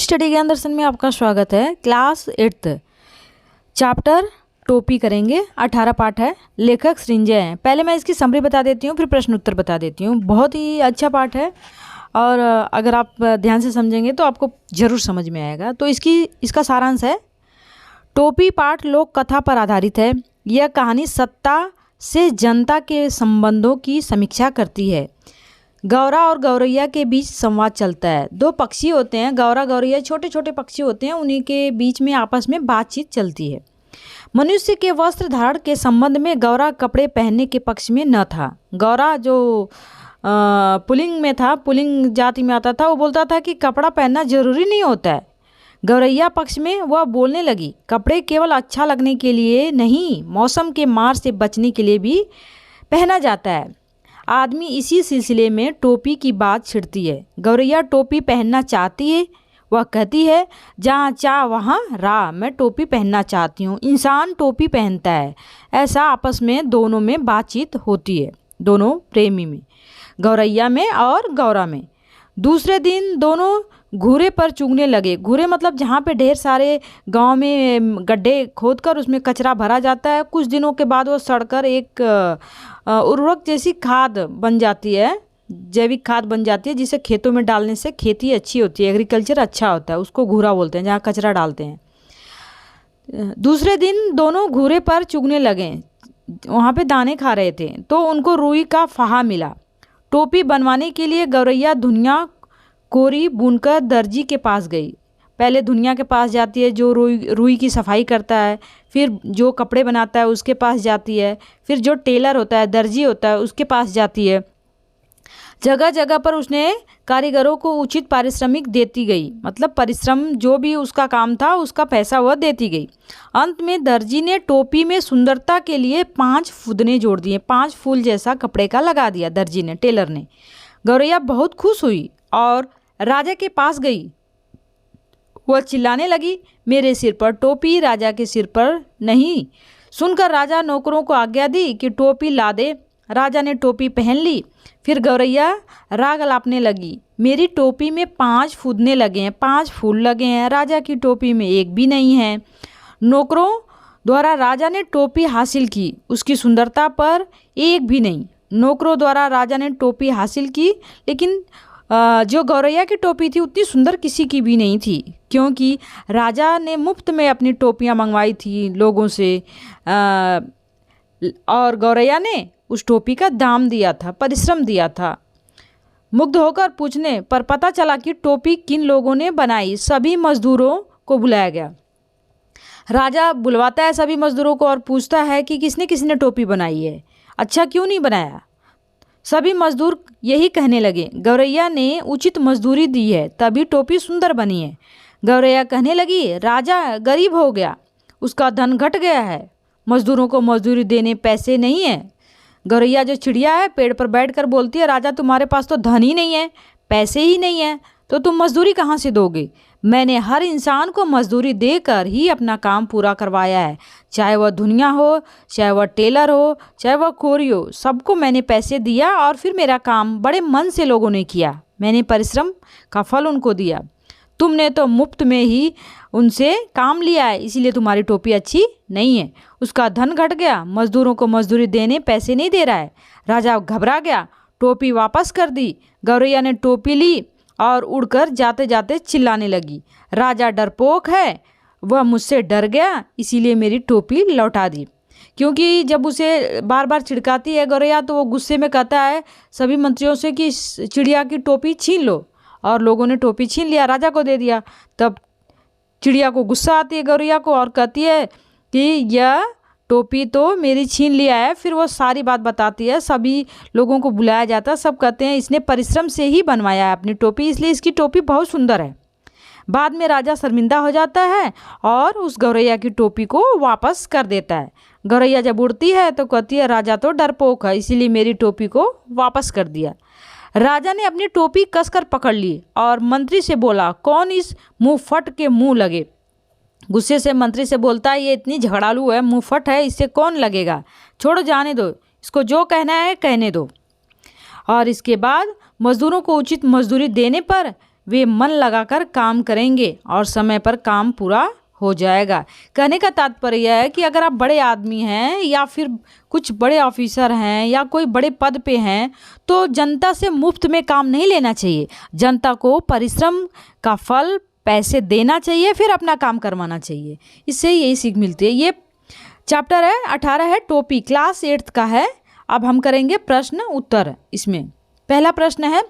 Study ज्ञान दर्शन में आपका स्वागत है। क्लास 8th चैप्टर टोपी करेंगे। 18 पाठ है, लेखक सृंजय हैं। पहले मैं इसकी समरी बता देती हूँ, फिर प्रश्न उत्तर बता देती हूँ। बहुत ही अच्छा पाठ है और अगर आप ध्यान से समझेंगे तो आपको ज़रूर समझ में आएगा। तो इसका सारांश है, टोपी पाठ लोक कथा पर आधारित है। यह कहानी सत्ता से जनता के संबंधों की समीक्षा करती है। गौरा और गौरैया के बीच संवाद चलता है। दो पक्षी होते हैं, गौरा गौरैया छोटे छोटे पक्षी होते हैं, उन्हीं के बीच में आपस में बातचीत चलती है। मनुष्य के वस्त्र धारण के संबंध में गौरा कपड़े पहनने के पक्ष में न था। गौरा जो पुल्लिंग में था, पुल्लिंग जाति में आता था, वो बोलता था कि कपड़ा पहनना जरूरी नहीं होता है। गौरैया पक्ष में वह बोलने लगी, कपड़े केवल अच्छा लगने के लिए नहीं, मौसम के मार से बचने के लिए भी पहना जाता है। आदमी इसी सिलसिले में टोपी की बात छिड़ती है। गौरैया टोपी पहनना चाहती है। वह कहती है, जहाँ चाह वहाँ राह, मैं टोपी पहनना चाहती हूँ। इंसान टोपी पहनता है। ऐसा आपस में दोनों में बातचीत होती है, दोनों प्रेमी में, गौरैया में और गौरा में। दूसरे दिन दोनों घूरे पर चुगने लगे। घूरे मतलब जहाँ पे ढेर सारे गांव में गड्ढे खोदकर उसमें कचरा भरा जाता है। कुछ दिनों के बाद वो सड़कर एक उर्वरक जैसी खाद बन जाती है, जैविक खाद बन जाती है, जिसे खेतों में डालने से खेती अच्छी होती है, एग्रीकल्चर अच्छा होता है। उसको घूरा बोलते हैं, जहाँ कचरा डालते हैं। दूसरे दिन दोनों घूरे पर चुगने लगे। वहाँ पे दाने खा रहे थे तो उनको रुई का फाहा मिला। टोपी बनवाने के लिए गौरैया धुनिया कोरी बुनकर दर्जी के पास गई। पहले धुनिया के पास जाती है, जो रुई की सफाई करता है, फिर जो कपड़े बनाता है उसके पास जाती है, फिर जो टेलर होता है, दर्जी होता है, उसके पास जाती है। जगह जगह पर उसने कारीगरों को उचित पारिश्रमिक देती गई, मतलब परिश्रम जो भी उसका काम था उसका पैसा वह देती गई। अंत में दर्जी ने टोपी में सुंदरता के लिए 5 फुदने जोड़ दिए। 5 फूल जैसा कपड़े का लगा दिया दर्जी ने, टेलर ने। गौरैया बहुत खुश हुई और राजा के पास गई। वह चिल्लाने लगी, मेरे सिर पर टोपी, राजा के सिर पर नहीं। सुनकर राजा नौकरों को आज्ञा दी कि टोपी ला दे। राजा ने टोपी पहन ली। फिर गौरैया राग अलापने लगी, मेरी टोपी में 5 फुदने लगे हैं, 5 फूल लगे हैं, राजा की टोपी में एक भी नहीं है। नौकरों द्वारा राजा ने टोपी हासिल की, उसकी सुंदरता पर एक भी नहीं। नौकरों द्वारा राजा ने टोपी हासिल की, लेकिन जो गौरैया की टोपी थी उतनी सुंदर किसी की भी नहीं थी, क्योंकि राजा ने मुफ्त में अपनी टोपियां मंगवाई थी लोगों से, और गौरैया ने उस टोपी का दाम दिया था, परिश्रम दिया था। मुग्ध होकर पूछने पर पता चला कि टोपी किन लोगों ने बनाई। सभी मजदूरों को बुलाया गया। राजा बुलवाता है सभी मजदूरों को और पूछता है कि किसने किसने टोपी बनाई है, अच्छा क्यों नहीं बनाया। सभी मजदूर यही कहने लगे, गौरैया ने उचित मजदूरी दी है तभी टोपी सुंदर बनी है। गौरैया कहने लगी, राजा गरीब हो गया, उसका धन घट गया है, मजदूरों को मजदूरी देने पैसे नहीं है। गौरैया जो चिड़िया है, पेड़ पर बैठकर बोलती है, राजा तुम्हारे पास तो धन ही नहीं है, पैसे ही नहीं है, तो तुम मजदूरी कहाँ से दोगे। मैंने हर इंसान को मजदूरी देकर ही अपना काम पूरा करवाया है, चाहे वह धुनिया हो, चाहे वह टेलर हो, चाहे वह कोरी हो, सबको मैंने पैसे दिया और फिर मेरा काम बड़े मन से लोगों ने किया। मैंने परिश्रम का फल उनको दिया। तुमने तो मुफ्त में ही उनसे काम लिया है, इसीलिए तुम्हारी टोपी अच्छी नहीं है। उसका धन घट गया, मजदूरों को मजदूरी देने पैसे नहीं दे रहा है। राजा घबरा गया, टोपी वापस कर दी। गौरैया ने टोपी ली और उड़कर जाते जाते चिल्लाने लगी, राजा डरपोक है, वह मुझसे डर गया, इसीलिए मेरी टोपी लौटा दी। क्योंकि जब उसे बार बार छिड़काती है गौरैया, तो वो गुस्से में कहता है सभी मंत्रियों से कि चिड़िया की टोपी छीन लो, और लोगों ने टोपी छीन लिया, राजा को दे दिया। तब चिड़िया को गुस्सा आती है गौरैया को और कहती है कि यह टोपी तो मेरी छीन लिया है। फिर वो सारी बात बताती है, सभी लोगों को बुलाया जाता है, सब कहते हैं इसने परिश्रम से ही बनवाया है अपनी टोपी, इसलिए इसकी टोपी बहुत सुंदर है। बाद में राजा शर्मिंदा हो जाता है और उस गौरैया की टोपी को वापस कर देता है। गौरैया जब उड़ती है तो कहती है, राजा तो डरपोक है, इसीलिए मेरी टोपी को वापस कर दिया। राजा ने अपनी टोपी कसकर पकड़ ली और मंत्री से बोला, कौन इस मुँह फट के मुँह लगे। गुस्से से मंत्री से बोलता है, ये इतनी झगड़ालू है, मुँह फट है, इससे कौन लगेगा, छोड़ो जाने दो, इसको जो कहना है कहने दो। और इसके बाद मजदूरों को उचित मजदूरी देने पर वे मन लगाकर काम करेंगे और समय पर काम पूरा हो जाएगा। कहने का तात्पर्य यह है कि अगर आप बड़े आदमी हैं या फिर कुछ बड़े ऑफिसर हैं या कोई बड़े पद पे हैं तो जनता से मुफ्त में काम नहीं लेना चाहिए। जनता को परिश्रम का फल पैसे देना चाहिए, फिर अपना काम करवाना चाहिए। इससे यही सीख मिलती है। ये चैप्टर है 18 है, टोपी, क्लास 8th का है। अब हम करेंगे प्रश्न उत्तर। इसमें पहला प्रश्न है,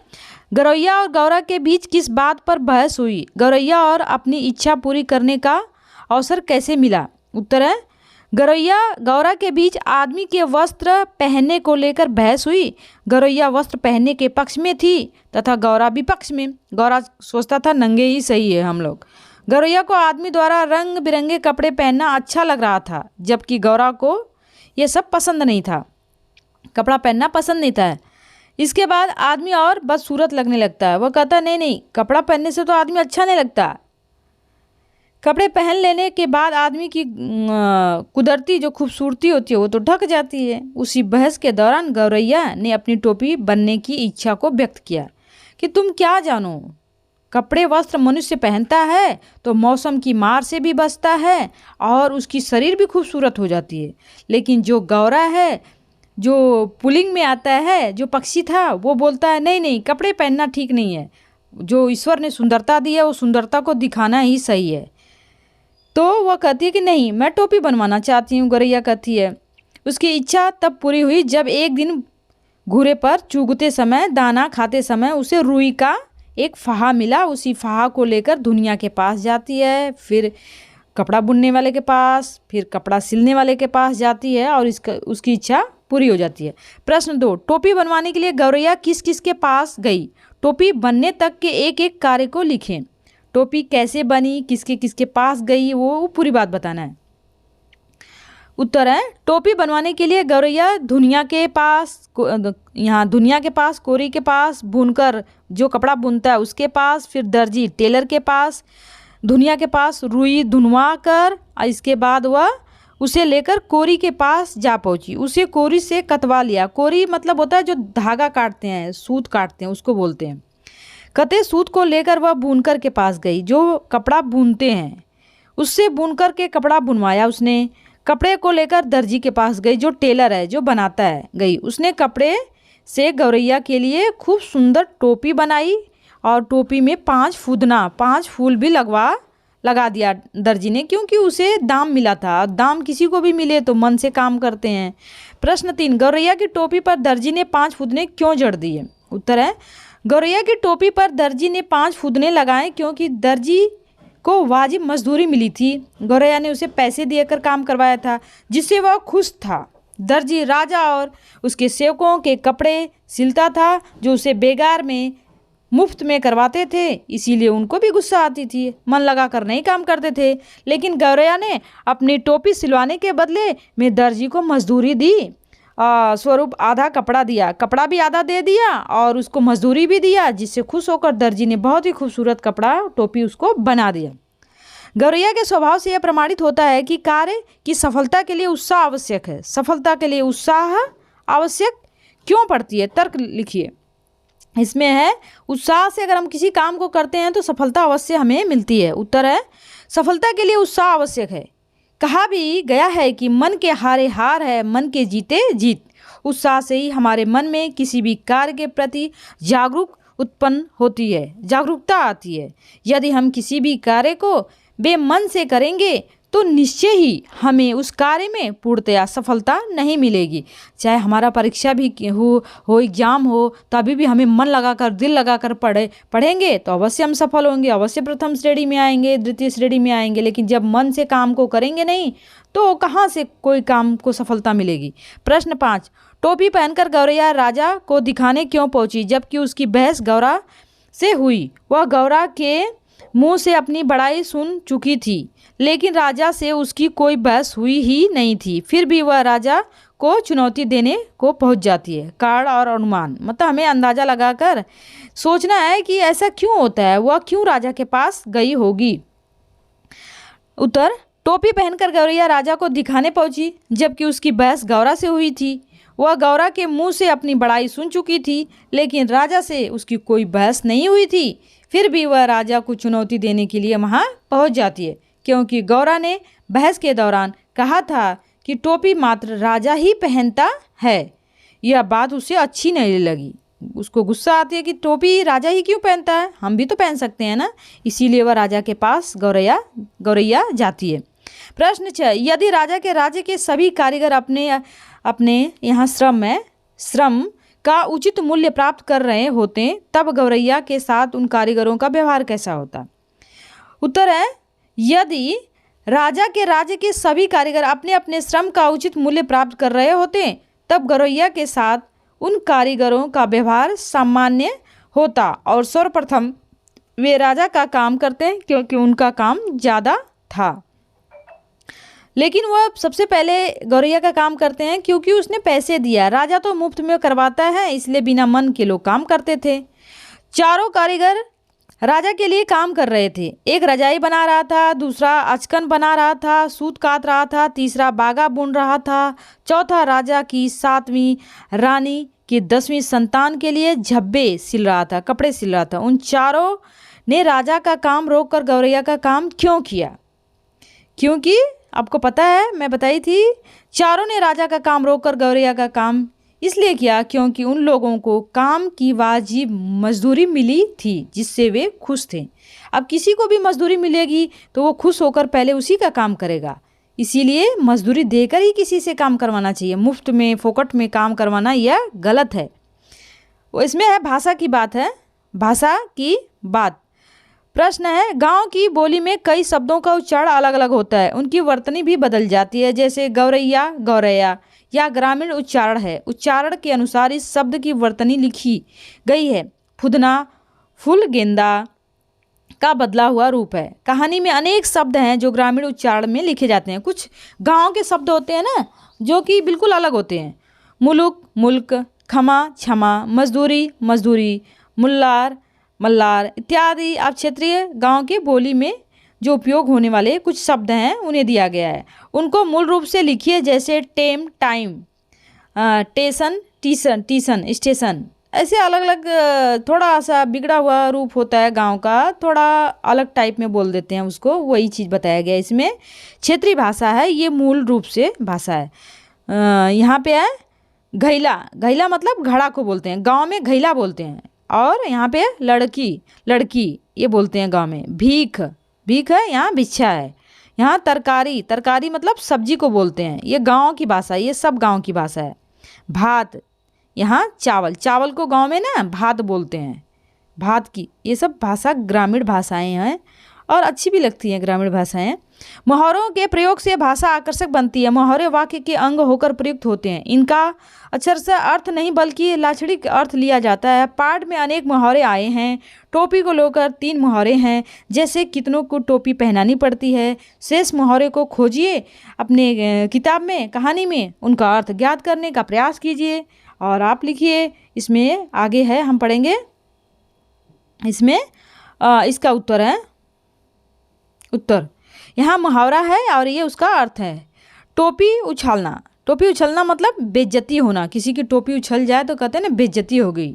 गौरैया और गौरा के बीच किस बात पर बहस हुई? गौरैया और अपनी इच्छा पूरी करने का अवसर कैसे मिला? उत्तर है, गौरैया गौरा के बीच आदमी के वस्त्र पहनने को लेकर बहस हुई। गौरैया वस्त्र पहनने के पक्ष में थी तथा गौरा विपक्ष में। गौरा सोचता था नंगे ही सही है हम लोग। गौरैया को आदमी द्वारा रंग बिरंगे कपड़े पहनना अच्छा लग रहा था, जबकि गौरा को यह सब पसंद नहीं था, कपड़ा पहनना पसंद नहीं था। इसके बाद आदमी और बदसूरत लगने लगता है। वह कहता नहीं नहीं, कपड़ा पहनने से तो आदमी अच्छा नहीं लगता। कपड़े पहन लेने के बाद आदमी की कुदरती जो खूबसूरती होती है वो तो ढक जाती है। उसी बहस के दौरान गौरैया ने अपनी टोपी बनने की इच्छा को व्यक्त किया कि तुम क्या जानो, कपड़े वस्त्र मनुष्य पहनता है तो मौसम की मार से भी बचता है और उसकी शरीर भी खूबसूरत हो जाती है। लेकिन जो गौरा है, जो पुल्लिंग में आता है, जो पक्षी था, वो बोलता है नहीं नहीं, कपड़े पहनना ठीक नहीं है। जो ईश्वर ने सुंदरता दी है वो सुंदरता को दिखाना ही सही है। तो वह कहती है कि नहीं, मैं टोपी बनवाना चाहती हूँ। गौरैया कहती है। उसकी इच्छा तब पूरी हुई जब एक दिन घूरे पर चुगते समय, दाना खाते समय उसे रुई का एक फहा मिला। उसी फहा को लेकर दुनिया के पास जाती है, फिर कपड़ा बुनने वाले के पास, फिर कपड़ा सिलने वाले के पास जाती है और उसकी इच्छा पूरी हो जाती है। प्रश्न 2, टोपी बनवाने के लिए गौरैया किस किस के पास गई? टोपी बनने तक के एक एक कार्य को लिखें। टोपी कैसे बनी, किसके किसके पास गई, वो पूरी बात बताना है। उत्तर है, टोपी बनवाने के लिए गौरैया धुनिया के पास, यहाँ धुनिया के पास, कोरी के पास, बुनकर जो कपड़ा बुनता है उसके पास, फिर दर्जी टेलर के पास, धुनिया के पास रुई धुनवा कर, इसके बाद वह उसे लेकर कोरी के पास जा पहुंची। उसे कोरी से कतवा लिया। कोरी मतलब होता है जो धागा काटते हैं, सूत काटते हैं, उसको बोलते हैं। कते सूत को लेकर वह बुनकर के पास गई, जो कपड़ा बुनते हैं, उससे बुनकर के कपड़ा बुनवाया उसने। कपड़े को लेकर दर्जी के पास गई, जो टेलर है, जो बनाता है, गई। उसने कपड़े से गौरैया के लिए खूब सुंदर टोपी बनाई और टोपी में 5 फूल भी लगा दिया दर्जी ने, क्योंकि उसे दाम मिला था। दाम किसी को भी मिले तो मन से काम करते हैं। प्रश्न 3, गौरैया की टोपी पर दर्जी ने 5 फुदने क्यों जड़ दिए? उत्तर है, गौरैया की टोपी पर दर्जी ने 5 फुदने लगाए क्योंकि दर्जी को वाजिब मजदूरी मिली थी। गौरैया ने उसे पैसे देकर काम करवाया था, जिससे वह खुश था। दर्जी राजा और उसके सेवकों के कपड़े सिलता था, जो उसे बेगार में मुफ्त में करवाते थे, इसीलिए उनको भी गुस्सा आती थी, मन लगाकर नहीं काम करते थे। लेकिन गौरैया ने अपनी टोपी सिलवाने के बदले में दर्जी को मजदूरी दी, स्वरूप आधा कपड़ा दिया, कपड़ा भी आधा दे दिया और उसको मजदूरी भी दिया, जिससे खुश होकर दर्जी ने बहुत ही खूबसूरत कपड़ा टोपी उसको बना दिया। गौरैया के स्वभाव से यह प्रमाणित होता है कि कार्य की सफलता के लिए उत्साह आवश्यक है। सफलता के लिए उत्साह आवश्यक क्यों पड़ती है? तर्क लिखिए। इसमें है, उत्साह से अगर हम किसी काम को करते हैं तो सफलता अवश्य हमें मिलती है। उत्तर है, सफलता के लिए उत्साह आवश्यक है। कहा भी गया है कि मन के हारे हार है, मन के जीते जीत। उत्साह से ही हमारे मन में किसी भी कार्य के प्रति जागरूकता आती है। यदि हम किसी भी कार्य को बेमन से करेंगे तो निश्चय ही हमें उस कार्य में पूर्णतया सफलता नहीं मिलेगी। चाहे हमारा परीक्षा भी हो एग्जाम हो, तभी भी हमें मन लगाकर, दिल लगाकर पढ़ेंगे तो अवश्य हम सफल होंगे, अवश्य प्रथम श्रेणी में आएंगे, द्वितीय श्रेणी में आएंगे। लेकिन जब मन से काम को करेंगे नहीं तो कहाँ से कोई काम को सफलता मिलेगी। प्रश्न 5, टोपी पहनकर गौरैया राजा को दिखाने क्यों पहुंची, जबकि उसकी बहस गौरा से हुई? वह गौरा के मुँह से अपनी बड़ाई सुन चुकी थी, लेकिन राजा से उसकी कोई बहस हुई ही नहीं थी। फिर भी वह राजा को चुनौती देने को पहुंच जाती है। कारण और अनुमान मतलब हमें अंदाज़ा लगाकर सोचना है कि ऐसा क्यों होता है, वह क्यों राजा के पास गई होगी। उत्तर, टोपी पहनकर गौरैया राजा को दिखाने पहुंची, जबकि उसकी बहस गौरा से हुई थी। वह गौरा के मुंह से अपनी बड़ाई सुन चुकी थी, लेकिन राजा से उसकी कोई बहस नहीं हुई थी। फिर भी वह राजा को चुनौती देने के लिए वहाँ पहुँच जाती है, क्योंकि गौरा ने बहस के दौरान कहा था कि टोपी मात्र राजा ही पहनता है। यह बात उसे अच्छी नहीं लगी। उसको गुस्सा आती है कि टोपी राजा ही क्यों पहनता है, हम भी तो पहन सकते हैं ना। इसीलिए वह राजा के पास गौरैया जाती है। प्रश्न 6, यदि राजा के राज्य के सभी कारीगर अपने यहाँ श्रम का उचित मूल्य प्राप्त कर रहे होते, तब गौरैया के साथ उन कारीगरों का व्यवहार कैसा होता? उत्तर है, यदि राजा के राज्य के सभी कारीगर अपने अपने श्रम का उचित मूल्य प्राप्त कर रहे होते, तब गौरैया के साथ उन कारीगरों का व्यवहार सामान्य होता और सर्वप्रथम वे राजा का काम करते, क्योंकि उनका काम ज़्यादा था। लेकिन वह सबसे पहले गौरैया का काम करते हैं क्योंकि उसने पैसे दिया। राजा तो मुफ्त में करवाता है, इसलिए बिना मन के लोग काम करते थे। चारों कारीगर राजा के लिए काम कर रहे थे। एक रजाई बना रहा था, दूसरा अचकन बना रहा था, सूत काट रहा था, तीसरा बागा बुन रहा था, चौथा राजा की 7वीं रानी की 10वीं संतान के लिए झब्बे सिल रहा था, कपड़े सिल रहा था। उन चारों ने राजा का काम रोककर गौरैया का काम क्यों किया? क्योंकि आपको पता है, मैं बताई थी, चारों ने राजा का काम रोककर गौरैया का काम इसलिए किया क्योंकि उन लोगों को काम की वाजिब मजदूरी मिली थी, जिससे वे खुश थे। अब किसी को भी मजदूरी मिलेगी तो वो खुश होकर पहले उसी का काम करेगा। इसीलिए मजदूरी देकर ही किसी से काम करवाना चाहिए। मुफ्त में फोकट में काम करवाना यह गलत है। वो इसमें है भाषा की बात है, भाषा की बात। प्रश्न है, गांव की बोली में कई शब्दों का उच्चारण अलग अलग होता है, उनकी वर्तनी भी बदल जाती है। जैसे गौरैया, गौरैया या ग्रामीण उच्चारण है। उच्चारण के अनुसार इस शब्द की वर्तनी लिखी गई है। फुदना, फूल गेंदा का बदला हुआ रूप है। कहानी में अनेक शब्द हैं जो ग्रामीण उच्चारण में लिखे जाते हैं। कुछ गांव के शब्द होते हैं ना, जो कि बिल्कुल अलग होते हैं। मुलुक, मुल्क, क्षमा, क्षमा, मजदूरी, मजदूरी, मुल्लार, मल्लार इत्यादि। आप क्षेत्रीय गांव के बोली में जो उपयोग होने वाले कुछ शब्द हैं उन्हें दिया गया है। उनको मूल रूप से लिखिए, जैसे टेम, टाइम, टेशन, टीसन, टीसन, स्टेशन। ऐसे अलग अलग थोड़ा सा बिगड़ा हुआ रूप होता है गांव का, थोड़ा अलग टाइप में बोल देते हैं उसको, वही चीज़ बताया गया इसमें। क्षेत्रीय भाषा है ये, मूल रूप से भाषा है। यहाँ पे है घैला। घैला मतलब घड़ा को बोलते हैं, गाँव में घैला बोलते हैं। और यहाँ पे लड़की, लड़की ये बोलते हैं गाँव में। भीख, भीख है, यहाँ भिक्षा है। यहाँ तरकारी, तरकारी मतलब सब्जी को बोलते हैं। ये गांव की भाषा है, ये सब गांव की भाषा है। भात, यहाँ चावल, चावल को गांव में ना भात बोलते हैं, भात की। ये सब भाषा ग्रामीण भाषाएं हैं और अच्छी भी लगती हैं ग्रामीण भाषाएं। मुहावरों के प्रयोग से भाषा आकर्षक बनती है। मुहावरे वाक्य के अंग होकर प्रयुक्त होते हैं। इनका अक्षरशः अर्थ नहीं बल्कि लाक्षणिक अर्थ लिया जाता है। पाठ में अनेक मुहावरे आए हैं। टोपी को लेकर 3 मुहावरे हैं, जैसे कितनों को टोपी पहनानी पड़ती है। शेष मुहावरे को खोजिए अपने किताब में, कहानी में, उनका अर्थ ज्ञात करने का प्रयास कीजिए और आप लिखिए। इसमें आगे है, हम पढ़ेंगे इसमें। इसका उत्तर है, उत्तर यहाँ मुहावरा है और ये उसका अर्थ है। टोपी उछालना, टोपी उछलना मतलब बेइज्जती होना। किसी की टोपी उछल जाए तो कहते हैं ना बेइज्जती हो गई।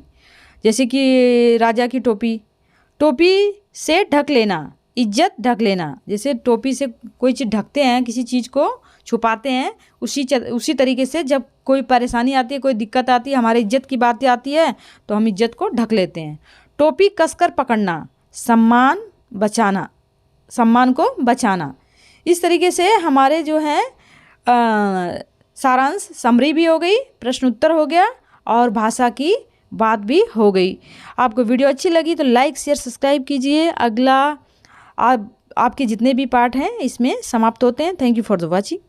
जैसे कि राजा की टोपी, टोपी से ढक लेना, इज्जत ढक लेना। जैसे टोपी से कोई चीज़ ढकते हैं, किसी चीज़ को छुपाते हैं, उसी तरीके से जब कोई परेशानी आती है, कोई दिक्कत आती है, हमारी इज्जत की बातें आती है तो हम इज्जत को ढक लेते हैं। टोपी कसकर पकड़ना, सम्मान बचाना, सम्मान को बचाना। इस तरीके से हमारे जो है सारांश, समरी भी हो गई, प्रश्न उत्तर हो गया और भाषा की बात भी हो गई। आपको वीडियो अच्छी लगी तो लाइक, शेयर, सब्सक्राइब कीजिए। अगला आपके जितने भी पार्ट हैं इसमें समाप्त होते हैं। Thank you for the watching.